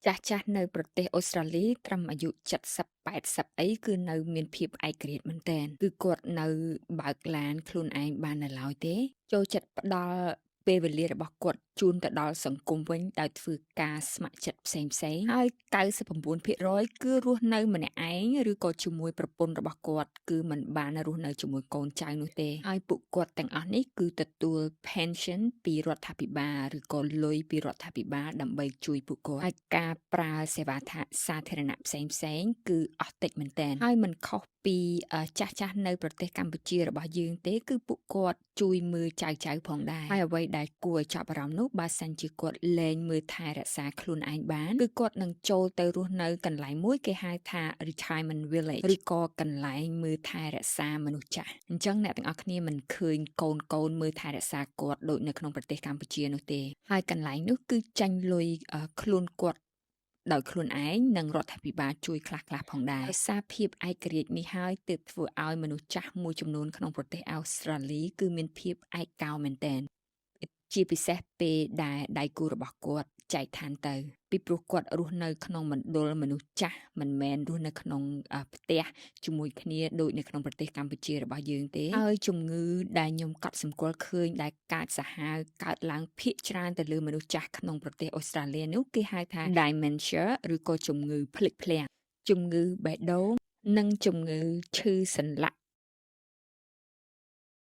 ចាស់ៗនៅប្រទេសអូស្ត្រាលីត្រឹមអាយុ70-80អីគឺនៅមានភាពឯករាជ្យមែនទែនគឺគាត់នៅបើកឡានខ្លួនឯងបាននៅឡើយទេចូលចិត្តផ្ដល់ពេលវេលារបស់គាត់ជូនទៅដល់សង្គមវិញដោយធ្វើការស្ម័គ្រចិត្តផ្សេងៗហើយ99%គឺរស់នៅម្នាក់ឯងឬក៏ជាមួយប្រពន្ធរបស់គាត់គឺមិនបានរស់នៅជាមួយកូនចៅនោះទេហើយពួកគាត់ទាំងអស់នេះគឺទទួល pension ពីរដ្ឋាភិបាលឬក៏លុយពីរដ្ឋាភិបាលដើម្បីជួយពួកគាត់ហើយការប្រើសេវាសាធារណៈផ្សេងៗគឺអស់តិចមែនទែនហើយមិនខុសពីចាស់ៗនៅប្រទេសកម្ពុជារបស់យើងទេគឺពួកគាត់ជួយមើលចៅៗផងដែរហើយអ្វីដែលគួរឲ្យចាប់អារម្មណ៍នោះបើសិនជាគាត់លែងមើលថែរក្សាខ្លួនឯងបានគឺគាត់នឹងចូលទៅរស់នៅកន្លែងមួយគេហៅថា retirement village ឬក៏កន្លែងមើលថែរក្សាមនុស្សចាស់អញ្ចឹងអ្នកទាំងអស់គ្នាមិនឃើញកូនមើលថែរក្សាគាត់ដូចនៅក្នុងប្រទេសកម្ពុជានោះទេហើយកន្លែងនោះគឺចាញ់លុយខ្លួនគាត់ដោយខ្លួនឯងនិងរដ្ឋាភិបាលជួយខ្លះៗផងដែរដោយសារភាពឯករាជ្យនេះហើយទើបធ្វើឲ្យមនុស្សចាស់មួយចំនួនក្នុងប្រទេសអូស្ត្រាលីគឺមានភាពឯកោមែនទែនជាពិសេសពេលដែលដៃគូរបស់គាត់ចែកឋានទៅពីព្រោះគាត់រស់នៅក្នុងមណ្ឌលមនុស្សចាស់មិនមែនរស់នៅក្នុងផ្ទះជាមួយគ្នាដូចនៅក្នុងប្រទេសកម្ពុជារបស់យើងទេហើយជំងឺដែលខ្ញុំកត់សម្គាល់ឃើញដែលកើតសាហាវកើតឡើងភាគច្រើនទៅលើមនុស្សចាស់ក្នុងប្រទេសអូស្ត្រាលីនោះគេហៅថា dementia ឬក៏ជំងឺភ្លេចភ្លាំងជំងឺបេះដូងនិងជំងឺឈឺសន្លាក់